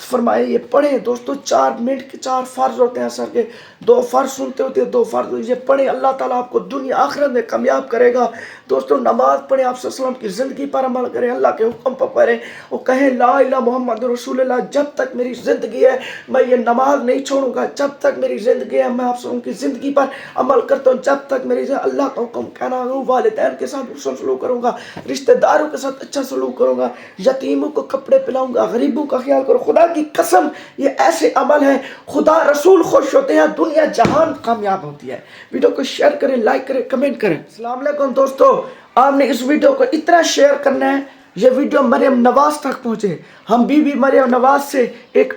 فرمائے یہ پڑھیں دوستو، 4 منٹ کے 4 فرض ہوتے ہیں اثر کے، 2 فرض سنتے ہوتے ہیں، 2 فرض یہ پڑھیں، اللہ تعالیٰ آپ کو دنیا آخرت میں کامیاب کرے گا۔ دوستو نماز پڑھیں، آپ صلی اللہ علیہ وسلم کی زندگی پر عمل کریں، اللہ کے حکم پر پڑھیں، وہ کہیں لا الہ محمد رسول اللہ، جب تک میری زندگی ہے میں یہ نماز نہیں چھوڑوں گا، جب تک میری زندگی ہے میں آپ صلی اللہ علیہ وسلم کی زندگی پر عمل کرتا ہوں، جب تک میری اللہ کا حکم کہنا ہوں، والدین کے ساتھ حسن سلوک کروں گا، رشتہ داروں کے ساتھ اچھا سلوک کروں گا، یتیموں کو کپڑے پلاؤں گا، غریبوں کا خیال کروں۔ خدا کی قسم یہ ایسے عمل ہیں، خدا رسول خوش ہوتے ہیں، دنیا جہان کامیاب ہوتی ہے۔ ویڈیو کو شیئر کریں، لائک کریں، کمنٹ کریں۔ السلام علیکم دوستو، آپ نے اس ویڈیو کو اتنا شیئر کرنا ہے یہ ویڈیو مریم نواز تک پہنچے۔ ہم بی بی مریم نواز سے ایک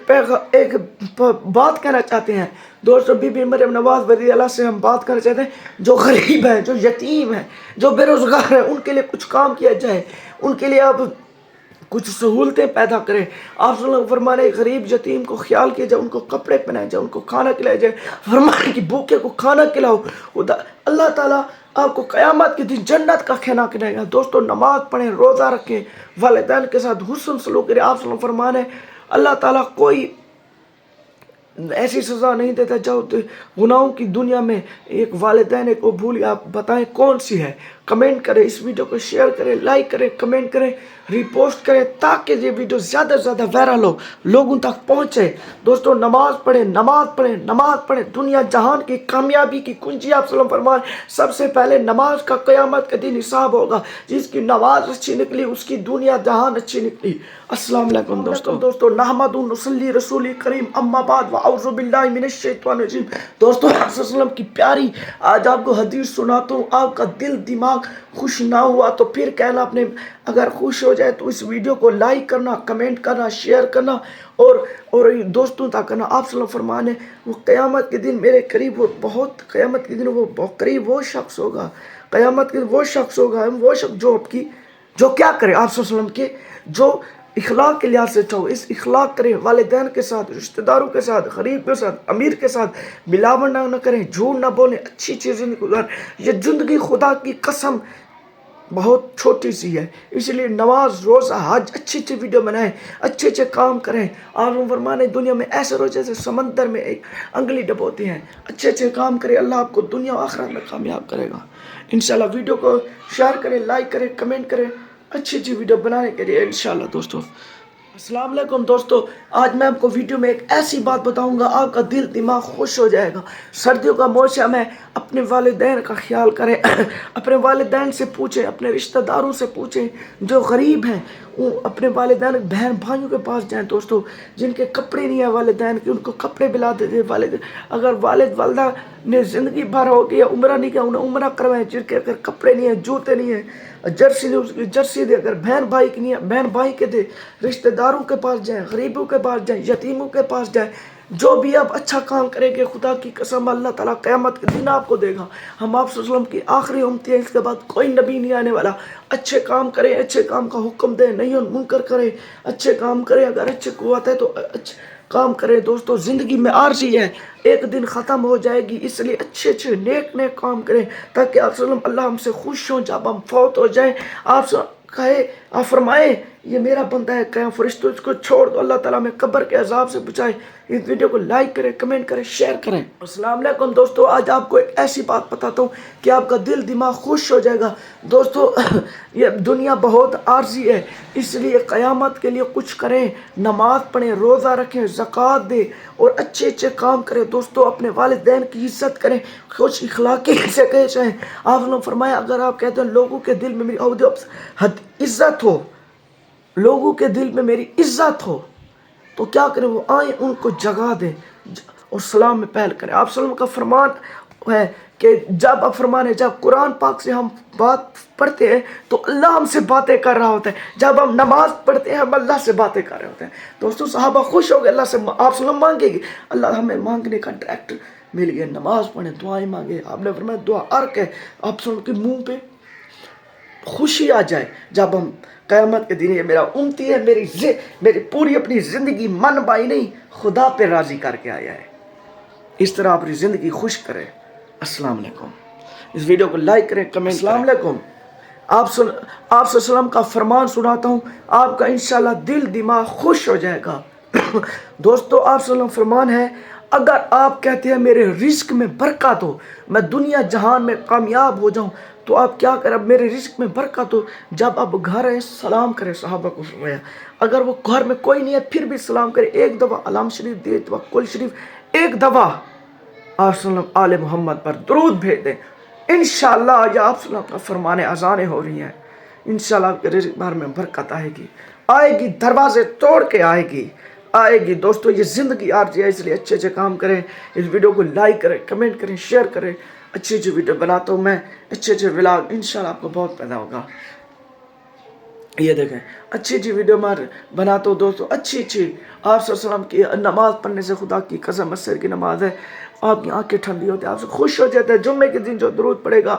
بات کہنا چاہتے ہیں دوستو، بی بی مریم نواز رضی اللہ سے ہم بات کرنا چاہتے ہیں، جو غریب ہیں، جو یتیم ہیں، جو بے روزگار ہیں، ان کے لیے کچھ کام کیا جائے، ان کے لیے آپ کچھ سہولتیں پیدا کریں۔ آپ صلی اللہ علیہ وسلم فرمانے غریب یتیم کو خیال کیا جائے، ان کو کپڑے پہنائے جائے، ان کو کھانا کھلایا جائے، فرمانے کہ بھوکے کو کھانا کھلاؤ، اللہ تعالیٰ آپ کو قیامت کے دن جنت کا کھانا کھلائے گا۔ دوستو نماز پڑھیں، روزہ رکھیں، والدین کے ساتھ حسن سلوک کریں۔ آپ صلی اللہ علیہ وسلم فرمانے اللہ تعالیٰ کوئی ایسی سزا نہیں دیتا جو گناہوں کی دنیا میں ایک والدین کو بھول، آپ بتائیں کون سی ہے؟ کمنٹ کریں، اس ویڈیو کو شیئر کریں، لائک کریں، کمنٹ کریں، ریپوسٹ کریں، تاکہ یہ ویڈیو زیادہ سے زیادہ وائرل ہو، لوگوں تک پہنچے۔ دوستو نماز پڑھیں، نماز پڑھیں، نماز پڑھیں، دنیا جہان کی کامیابی کی کنجی آپ صلی اللہ علیہ وسلم فرمائے سب سے پہلے نماز کا قیامت کے دن حساب ہوگا، جس کی نماز اچھی نکلی اس کی دنیا جہان اچھی نکلی۔ السلام علیکم دوستو، نحمد نصلی رسول کریم، اما بعد واعوذ باللہ من الشیطان الرجیم۔ دوستو آپ صلی اللہ علیہ وسلم کی پیاری آج آپ کو حدیث سناتا ہوں، آپ کا دل دماغ خوش نہ ہوا تو پھر کہنا اپنے، اگر خوش ہو جائے تو اس ویڈیو کو لائک کرنا، کمنٹ کرنا، شیئر کرنا اور دوستوں تک کرنا۔ آپ صلی اللہ علیہ وسلم فرمانے وہ قیامت کے دن میرے قریب، وہ بہت قیامت کے دن وہ بہت قریب وہ شخص ہوگا، قیامت کے دن وہ شخص ہوگا، وہ شخص جو کیا کرے، آپ صلی اللہ علیہ وسلم کے جو اخلاق کے لحاظ سے چاہو، اس اخلاق کریں، والدین کے ساتھ، رشتہ داروں کے ساتھ، غریب کے ساتھ، امیر کے ساتھ ملاوٹ نہ کریں، جھوٹ نہ بولیں، اچھی چیزیں گزاریں۔ یہ زندگی خدا کی قسم بہت چھوٹی سی ہے، اس لیے نماز، روزہ، حج، اچھی اچھی ویڈیو بنائیں، اچھے اچھے کام کریں۔ آپ فرمانے دنیا میں ایسے روز جیسے سمندر میں ایک انگلی ڈبوتے ہیں، اچھے اچھے کام کریں، اللہ آپ کو دنیا و آخرت میں کامیاب کرے گا انشاءاللہ۔ ویڈیو کو شیئر کریں، لائک کریں، کمنٹ کریں، اچھی اچھی ویڈیو بنانے کے لیے انشاءاللہ دوستو۔ السلام علیکم دوستو، آج میں آپ کو ویڈیو میں ایک ایسی بات بتاؤں گا، آپ کا دل دماغ خوش ہو جائے گا۔ سردیوں کا موسم ہے، اپنے والدین کا خیال کریں، اپنے والدین سے پوچھیں، اپنے رشتہ داروں سے پوچھیں جو غریب ہیں، اپنے والدین بہن بھائیوں کے پاس جائیں دوستو، جن کے کپڑے نہیں ہیں والدین کے، ان کو کپڑے دلا دیتے والدین۔ اگر والد والدہ نے زندگی بھر ہو گیا عمرہ نہیں کیا، انہیں عمرہ کروائیں، جن کے اگر کپڑے نہیں ہیں، جوتے نہیں ہیں، جرسی نہیں، اس کی جرسی دے، اگر بہن بھائی کی نہیں ہے بہن بھائی کے دے، رشتہ داروں کے پاس جائیں، غریبوں کے پاس جائیں، یتیموں کے پاس جائیں۔ جو بھی آپ اچھا کام کریں گے خدا کی قسم اللہ تعالیٰ قیامت کے دن آپ کو دے گا۔ ہم آپ صلی اللہ علیہ وسلم کی آخری امتی ہیں، اس کے بعد کوئی نبی نہیں آنے والا۔ اچھے کام کریں، اچھے کام کا حکم دیں، نہیں منکر کریں، اچھے کام کریں، اگر اچھے قوت ہے تو اچھے کام کریں۔ دوستو زندگی میں عارضی ہے، ایک دن ختم ہو جائے گی، اس لیے اچھے اچھے نیک نیک کام کریں تاکہ آپ صلی اللہ علیہ وسلم اللہ ہم سے خوش ہوں جب ہم فوت ہو جائیں۔ آپ فرمائیں یہ میرا بندہ ہے، قیام فرشتوں اس کو چھوڑ دو، اللہ تعالیٰ میں قبر کے عذاب سے بچائے۔ اس ویڈیو کو لائک کریں، کمنٹ کریں، شیئر کریں۔ السلام علیکم دوستو، آج آپ کو ایک ایسی بات بتاتا ہوں کہ آپ کا دل دماغ خوش ہو جائے گا۔ دوستو یہ دنیا بہت عارضی ہے، اس لیے قیامت کے لیے کچھ کریں، نماز پڑھیں، روزہ رکھیں، زکوٰۃ دیں اور اچھے اچھے کام کریں۔ دوستو اپنے والدین کی عزت کریں، خوش اخلاقی سے پیش آئیں۔ آپ نے فرمایا اگر آپ کہتے ہیں لوگوں کے دل میں میری عزت ہو، لوگوں کے دل میں میری عزت ہو تو کیا کریں، وہ آئیں ان کو جگہ دیں اور سلام میں پہل کریں۔ آپ صلی اللہ علیہ وسلم کا فرمان ہے کہ جب آپ فرمانے جب قرآن پاک سے ہم بات پڑھتے ہیں تو اللہ ہم سے باتیں کر رہا ہوتا ہے، جب ہم نماز پڑھتے ہیں ہم اللہ سے باتیں کر رہے ہوتے ہیں۔ دوستو صحابہ خوش ہو گئے اللہ سے، آپ صلی اللہ علیہ وسلم مانگے گی، اللہ ہمیں مانگنے کا ڈائریکٹ مل گیا، نماز پڑھیں، دعائیں مانگے۔ آپ نے فرمایا دعا عرق ہے، آپ صلی اللہ علیہ وسلم کے منہ پہ خوشی آ جائے جب ہم قیامت کے دن، یہ میرا امتی ہے، میری پوری اپنی زندگی من بائی نہیں خدا پہ راضی کر کے آیا ہے، اس طرح اپنی زندگی خوش کریں۔ السلام علیکم، اس ویڈیو کو لائک کریں، کمنٹ۔ السلام علیکم، آپ صلی اللہ علیہ وسلم کا فرمان سناتا ہوں، آپ کا انشاءاللہ دل دماغ خوش ہو جائے گا۔ دوستو آپ صلی اللہ علیہ وسلم فرمان ہے اگر آپ کہتے ہیں میرے رزق میں برکت ہو، میں دنیا جہان میں کامیاب ہو جاؤں، تو آپ کیا کریں؟ اب میرے رزق میں برکت ہو، جب آپ گھر آئیں سلام کریں۔ صحابہ کو فرمایا اگر وہ گھر میں کوئی نہیں ہے پھر بھی سلام کرے، ایک دفعہ علام شریف دے دفعہ کل شریف، ایک دفعہ آپ صلی اللہ علیہ وسلم آل محمد پر درود بھیج دیں، انشاءاللہ آج آپ صلی اللہ علیہ وسلم کا فرمانے اذانیں ہو رہی ہیں، انشاءاللہ آپ کے رزق بھر میں برکت آئے گی، آئے گی، دروازے توڑ کے آئے گی، آئے گی۔ دوستو یہ زندگی عارضی ہے، اس لیے اچھے اچھے کام کریں، اس ویڈیو کو لائک کریں، کمنٹ کریں، شیئر کریں۔ اچھی اچھی ویڈیو بناتا ہوں میں، اچھے اچھے ولاگ، انشاءاللہ آپ کو بہت پیدا ہوگا۔ یہ دیکھیں اچھی اچھی ویڈیو میں بناتا ہوں دوستو، اچھی اچھی۔ آپ صلی اللہ علیہ وسلم کی نماز پڑھنے سے خدا کی قسم عصر کی نماز ہے، آپ کی آنکھیں ٹھنڈی ہوتی ہیں، آپ سے خوش ہو جاتے ہیں۔ جمعے کے دن جو درود پڑے گا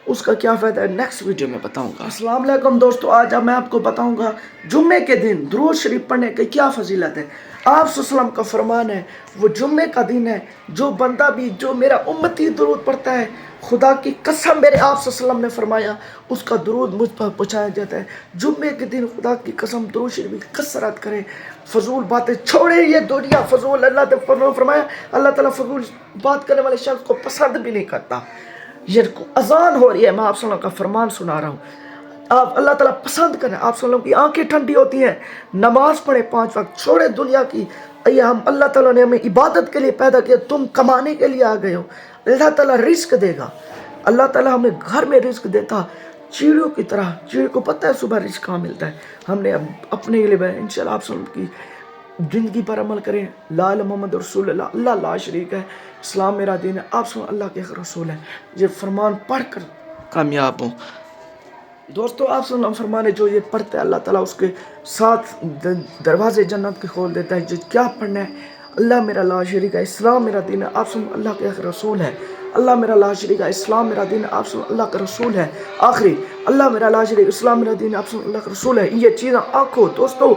اس کا کیا فائدہ ہے، نیکسٹ ویڈیو میں بتاؤں گا۔ السلام علیکم دوستو، آج میں آپ کو بتاؤں گا جمعے کے دن درود شریف پڑھنے کی کیا فضیلت ہے۔ آپ صلی اللہ علیہ وسلم کا فرمان ہے وہ جمعے کا دن ہے، جو بندہ بھی، جو میرا امتی درود پڑھتا ہے، خدا کی قسم میرے آپ صلی اللہ علیہ وسلم نے فرمایا اس کا درود مجھ پر پہنچایا جاتا ہے۔ جمعے کے دن خدا کی قسم درود شریف کی کثرت کریں، فضول باتیں چھوڑیں، یہ دنیا فضول، اللہ نے فرمایا اللہ تعالیٰ فضول بات کرنے والے شخص کو پسند بھی نہیں کرتا۔ یہ اذان ہو رہی ہے، میں آپ صلی اللہ علیہ وسلم کا فرمان سنا رہا ہوں، آپ اللہ تعالیٰ پسند کریں، آپ صلی اللہ علیہ وسلم کی آنکھیں ٹھنڈی ہوتی ہیں، نماز پڑھیں 5 وقت، چھوڑیں دنیا کی۔ ہم اللہ تعالیٰ نے ہمیں عبادت کے لیے پیدا کیا، تم کمانے کے لیے آ گئے ہو، اللہ تعالیٰ رزق دے گا۔ اللہ تعالیٰ ہمیں گھر میں رزق دیتا چیڑیوں کی طرح، چیڑی کو پتہ ہے صبح رزق کہاں ملتا ہے، ہم نے اپنے لیے انشاءاللہ آپ صلی اللہ علیہ وسلم کی زندگی پر عمل کریں۔ لا الہ محمد رسول اللہ، اللہ لا شریک ہے، اسلام میرا دین ہے، آپ صلی اللہ کے رسول ہیں، یہ فرمان پڑھ کر کامیاب ہوں۔ دوستو آپ صلی اللہ علیہ وسلم فرمانے جو یہ پڑھتے ہیں اللہ تعالیٰ اس کے ساتھ دروازے جنت کے کھول دیتا ہے۔ جو کیا پڑھنا ہے؟ اللہ میرا لا شریک ہے، اسلام میرا دین ہے، آپ صلی اللہ کے رسول ہے، اللہ میرا لا شریک ہے، اسلام میرا دین ہے، آپ صلی اللہ کا رسول ہے، آخری اللہ میرا لا شریک، اسلام میرا دین ہے، آپ صلی اللہ کا رسول ہے۔ یہ چیزیں آنکھوں دوستو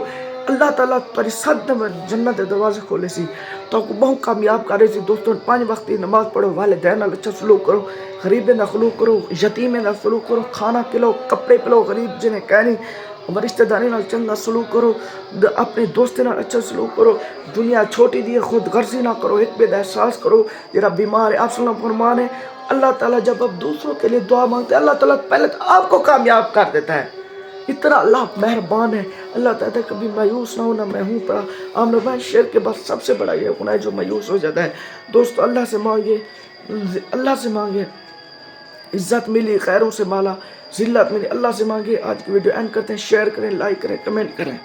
اللہ تعالیٰ تاری صد جنت دروازے کھولے سی تو بہت کامیاب کرے سی۔ دوستو 5 وقت نماز پڑھو، والدین اچھا سلوک کرو، غریب نہ سلوک کرو، یتیم نہ سلوک کرو، کھانا کھلاؤ، کپڑے پلاؤ، غریب جنہیں کہنی رشتہ داری نال چنگا سلوک کرو، اپنے دوستوں نال اچھا سلوک کرو، دنیا چھوٹی دی خود غرضی نہ کرو، ایک بے احساس کرو جرا بیمار ہے۔ آپ صلی اللہ علیہ وسلم فرمان ہے اللہ تعالیٰ جب آپ دوسروں کے لیے دعا مانگتے ہیں اللہ تعالیٰ پہلے تو آپ کو کامیاب کر دیتا ہے، اتنا اللہ مہربان ہے۔ اللہ تعالیٰ کبھی مایوس نہ ہونا، میں ہوں پڑا عام لوگ شیر کے بعد سب سے بڑا یہ گناہ ہے جو مایوس ہو جاتا ہے۔ دوستو اللہ سے مانگے، اللہ سے مانگے، عزت ملی، خیروں سے مالا، ذلت ملی، اللہ سے مانگے۔ آج کی ویڈیو اینڈ کرتے ہیں، شیئر کریں، لائک کریں، کمنٹ کریں۔